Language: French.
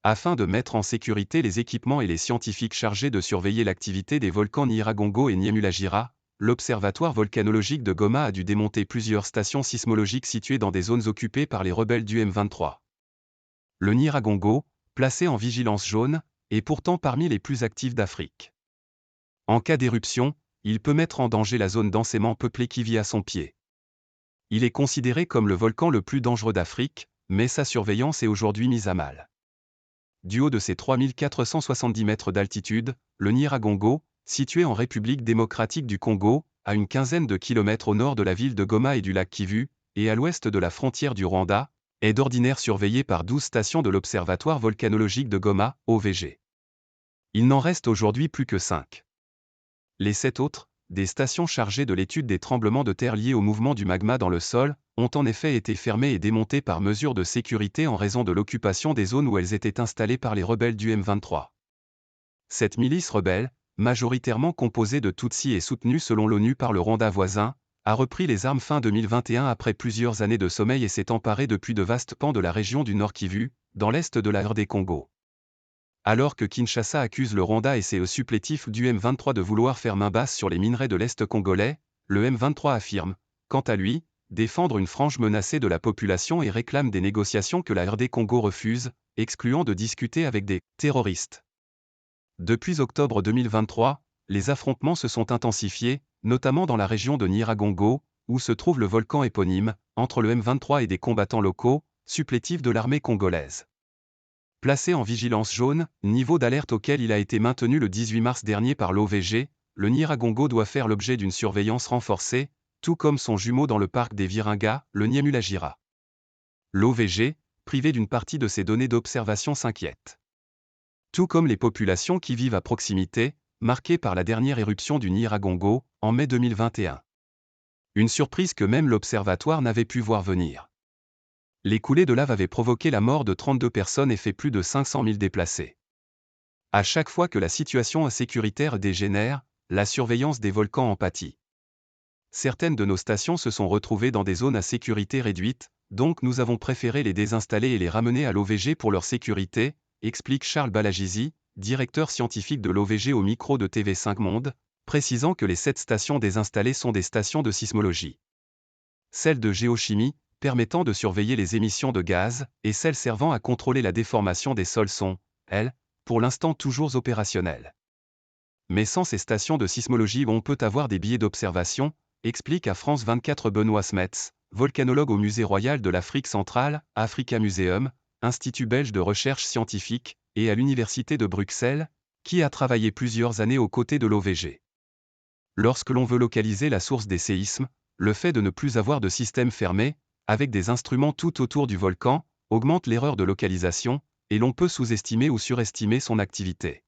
afin de mettre en sécurité les équipements et les scientifiques chargés de surveiller l'activité des volcans Nyiragongo et Nyamulagira, l'Observatoire volcanologique de Goma a dû démonter plusieurs stations sismologiques situées dans des zones occupées par les rebelles du M23. Le Nyiragongo, placé en vigilance jaune, est pourtant parmi les plus actifs d'Afrique. En cas d'éruption, il peut mettre en danger la zone densément peuplée qui vit à son pied. Il est considéré comme le volcan le plus dangereux d'Afrique, mais sa surveillance est aujourd'hui mise à mal. Du haut de ses 3470 mètres d'altitude, le Nyiragongo, situé en République démocratique du Congo, à une quinzaine de kilomètres au nord de la ville de Goma et du lac Kivu, et à l'ouest de la frontière du Rwanda, est d'ordinaire surveillé par 12 stations de l'Observatoire volcanologique de Goma, OVG. Il n'en reste aujourd'hui plus que 5. Les 7 autres, des stations chargées de l'étude des tremblements de terre liés au mouvement du magma dans le sol, ont en effet été fermées et démontées par mesure de sécurité en raison de l'occupation des zones où elles étaient installées par les rebelles du M23. Cette milice rebelle, majoritairement composée de Tutsis et soutenue selon l'ONU par le Rwanda voisin, a repris les armes fin 2021 après plusieurs années de sommeil et s'est emparée depuis de vastes pans de la région du Nord Kivu, dans l'est de la RD Congo. Alors que Kinshasa accuse le Rwanda et ses supplétifs du M23 de vouloir faire main basse sur les minerais de l'Est congolais, le M23 affirme, quant à lui, défendre une frange menacée de la population et réclame des négociations que la RD Congo refuse, excluant de discuter avec des terroristes. Depuis octobre 2023, les affrontements se sont intensifiés, notamment dans la région de Nyiragongo, où se trouve le volcan éponyme, entre le M23 et des combattants locaux, supplétifs de l'armée congolaise. Placé en vigilance jaune, niveau d'alerte auquel il a été maintenu le 18 mars dernier par l'OVG, le Nyiragongo doit faire l'objet d'une surveillance renforcée, tout comme son jumeau dans le parc des Virunga, le Nyamulagira. L'OVG, privé d'une partie de ses données d'observation, s'inquiète. Tout comme les populations qui vivent à proximité, marquées par la dernière éruption du Nyiragongo, en mai 2021. Une surprise que même l'observatoire n'avait pu voir venir. Les coulées de lave avaient provoqué la mort de 32 personnes et fait plus de 500 000 déplacés. À chaque fois que la situation insécuritaire dégénère, la surveillance des volcans en pâtit. Certaines de nos stations se sont retrouvées dans des zones à sécurité réduite, donc nous avons préféré les désinstaller et les ramener à l'OVG pour leur sécurité, explique Charles Balagizi, directeur scientifique de l'OVG au micro de TV5 Monde, précisant que les 7 stations désinstallées sont des stations de sismologie. Celles de géochimie, permettant de surveiller les émissions de gaz, et celles servant à contrôler la déformation des sols sont, elles, pour l'instant toujours opérationnelles. Mais sans ces stations de sismologie on peut avoir des billets d'observation, explique à France 24 Benoît Smets, volcanologue au Musée royal de l'Afrique centrale, Africa Museum, institut belge de recherche scientifique, et à l'Université de Bruxelles, qui a travaillé plusieurs années aux côtés de l'OVG. Lorsque l'on veut localiser la source des séismes, le fait de ne plus avoir de système fermé, avec des instruments tout autour du volcan, augmente l'erreur de localisation, et l'on peut sous-estimer ou surestimer son activité.